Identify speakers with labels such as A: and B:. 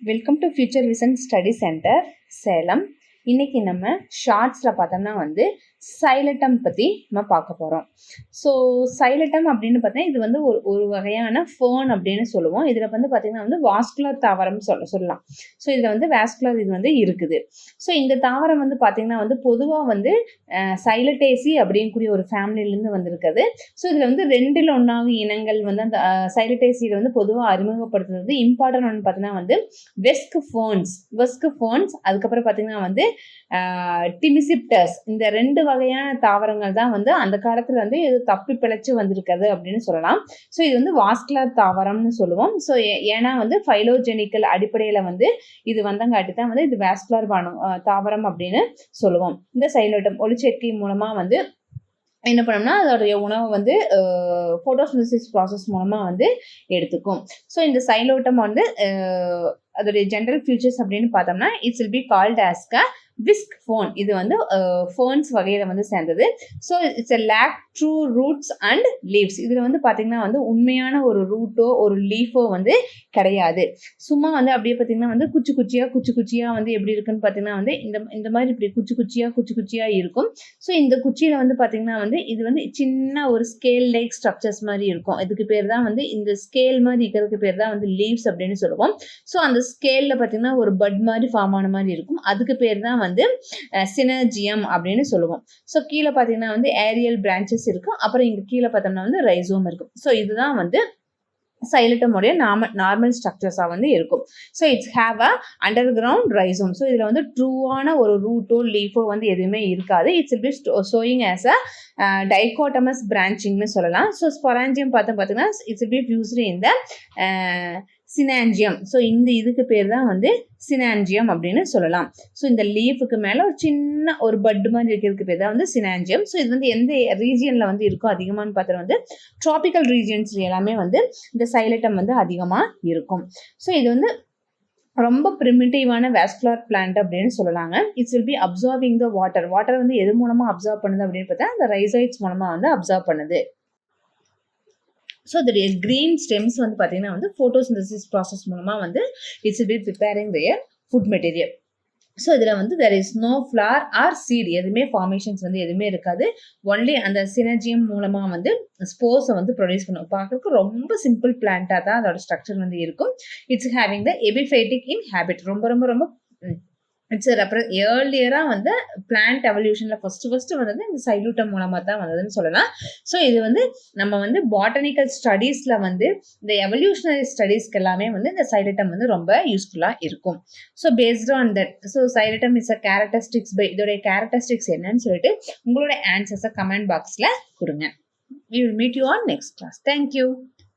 A: Welcome to future vision study centre Salem. இன்னைக்கு நம்ம ஷார்ட்ஸில் பார்த்தோம்னா வந்து சைலட்டம் பற்றி நம்ம பார்க்க போகிறோம். ஸோ சைலட்டம் அப்படின்னு பார்த்தீங்கன்னா இது வந்து ஒரு வகையான ஃபேர்ன் அப்படின்னு சொல்லுவோம். இதில் வந்து பார்த்திங்கன்னா வந்து வாஸ்குலர் தாவரம் சொல்லலாம். ஸோ இதில் வந்து வாஸ்குலர் இது வந்து இருக்குது. ஸோ இந்த தாவரம் வந்து பார்த்திங்கன்னா வந்து பொதுவாக வந்து சைலட்டேசி அப்படிங்கக்கூடிய ஒரு ஃபேமிலியிலேருந்து வந்திருக்குது. ஸோ இதில் வந்து 2ல் 1 இனங்கள் வந்து அந்த சைலட்டேசியில் வந்து பொதுவாக அறிமுகப்படுத்துறது இம்பார்ட்டன்ட் ஒன்று பார்த்தீங்கன்னா வந்து வெஸ்க் ஃபோன்ஸ் அதுக்கப்புறம் பார்த்தீங்கன்னா வந்து டிமிசிப்டஸ். இந்த 2 வகையான தாவரங்கள் தான் வந்து அந்த காலத்தில் வந்து இது தப்பி பிழைச்சு வந்திருக்குது அப்படின்னு சொல்லலாம். ஸோ இது வந்து வாஸ்குலர் தாவரம்னு சொல்லுவோம். ஸோ ஏன்னா வந்து ஃபைலோஜெனிக்கல் அடிப்படையில் வந்து இது வந்தங்காட்டி தான் வந்து இது வாஸ்குலர் தாவரம் அப்படின்னு சொல்லுவோம். இந்த சைலோட்டம் ஒளிச்சேர்க்கை மூலமாக வந்து என்ன பண்ணோம்னா அதோடைய உணவை வந்து ஃபோட்டோசிந்தசிஸ் ப்ராசஸ் மூலமாக வந்து எடுத்துக்கும். ஸோ இந்த சைலோட்டம் வந்து அதோடைய ஜென்ரல் ஃபியூச்சர்ஸ் அப்படின்னு பார்த்தோம்னா it's will be called as a whisk fern. இது வந்து ஃபோன்ஸ் வகையில் வந்து சேர்ந்தது. So it's a lack true roots and leaves. இதில் வந்து பார்த்தீங்கன்னா வந்து உண்மையான ஒரு ரூட்டோ ஒரு லீஃபோ வந்து கிடையாது. சும்மா வந்து அப்படியே பார்த்தீங்கன்னா வந்து குச்சி குச்சியாக வந்து எப்படி இருக்குன்னு பார்த்தீங்கன்னா வந்து இந்த மாதிரி இப்படி குச்சி குச்சியாக இருக்கும். ஸோ இந்த குச்சியில் வந்து பார்த்தீங்கன்னா வந்து இது வந்து சின்ன ஒரு ஸ்கேல் லைக் ஸ்ட்ரக்சர்ஸ் மாதிரி இருக்கும். இதுக்கு பேர் தான் வந்து இந்த ஸ்கேல் மாதிரி இருக்கிறதுக்கு பேர் தான் வந்து லீவ்ஸ் அப்படின்னு சொல்லுவோம். ஸோ அந்த ஸ்கேலில் பார்த்தீங்கன்னா ஒரு பட் மாதிரி ஃபார்ம் ஆன மாதிரி இருக்கும். அதுக்கு பேர் தான் வந்து சினர்ஜியம் அப்படின்னு சொல்லுவோம். ஸோ கீழே பார்த்தீங்கன்னா வந்து ஏரியல் பிரான்ச்சஸ் இருக்கும். அப்புறம் இங்கே கீழே பார்த்தோம்னா வந்து ரைசோம் இருக்கும். ஸோ இதுதான் வந்து சைலட்டமுடைய நார்மல் ஸ்ட்ரக்சர்ஸாக வந்து இருக்கும். So it's have a underground rhizome. So இதில் வந்து ட்ரூவான ஒரு ரூட்டோ லீஃபோ வந்து எதுவுமே இருக்காது. It's will be showing as a dichotomous பிரான்ச்சிங்னு சொல்லலாம். ஸோ ஸ்பொராஞ்சியம் பார்த்தீங்கன்னா it's will be used in the synangium. So இந்த இதுக்கு பேர் தான் வந்து சினாஞ்சியம் அப்படின்னு சொல்லலாம். ஸோ இந்த லீஃபுக்கு மேலே ஒரு சின்ன ஒரு பட் மாதிரி இருக்கிறதுக்கு பேர் தான் வந்து சினாஞ்சியம். ஸோ இது வந்து எந்த ரீஜியனில் வந்து இருக்கோ அதிகமானு பார்த்தா வந்து ட்ராபிக்கல் ரீஜியன்ஸ் எல்லாமே வந்து இந்த சைலட்டம் வந்து அதிகமாக இருக்கும். ஸோ இது வந்து ரொம்ப பிரிமிட்டிவான வாஸ்குலர் பிளான்ட் அப்படின்னு சொல்லலாங்க. It's will be absorbing the water வந்து எது மூலமாக அப்சர்வ் பண்ணுது அப்படின்னு பார்த்தா அந்த ரைசைட்ஸ் மூலமாக வந்து அப்சர்வ் பண்ணுது. ஸோ அதோடைய கிரீன் ஸ்டெம்ஸ் வந்து பார்த்தீங்கன்னா வந்து ஃபோட்டோசிந்தசிஸ் ப்ராசஸ் மூலமாக வந்து it's will be preparing their food material. So இதில் வந்து there is no flower or seed, எதுவுமே ஃபார்மேஷன்ஸ் வந்து எதுவுமே இருக்காது. ஒன்லி அந்த சினர்ஜியம் மூலமாக வந்து ஸ்போர்ஸை வந்து ப்ரொடியூஸ் பண்ணும். பார்க்கறதுக்கு ரொம்ப சிம்பிள் பிளான்ட்டாக தான் அதோட ஸ்ட்ரக்சர் வந்து இருக்கும். It's having the epiphytic in habit. ரொம்ப இட்ஸ் ஏர்லியராக வந்து பிளான்ட் எவல்யூஷனில் ஃபஸ்ட்டு வந்தது இந்த சைலூட்டம் மூலமாக தான் வந்ததுன்னு சொல்லலாம். ஸோ இது வந்து நம்ம வந்து பாட்டனிக்கல் ஸ்டடீஸில் வந்து இந்த எவல்யூஷனரி ஸ்டடீஸ்க்கு எல்லாமே வந்து இந்த சைலட்டம் வந்து ரொம்ப யூஸ்ஃபுல்லாக இருக்கும். So based on that so psilotum is a characteristics இதோடைய கேரக்டரிஸ்டிக்ஸ் என்னன்னு சொல்லிட்டு உங்களோட ஆன்சர்ஸை கமெண்ட் பாக்ஸில் கொடுங்க. We will meet you on next class. Thank you.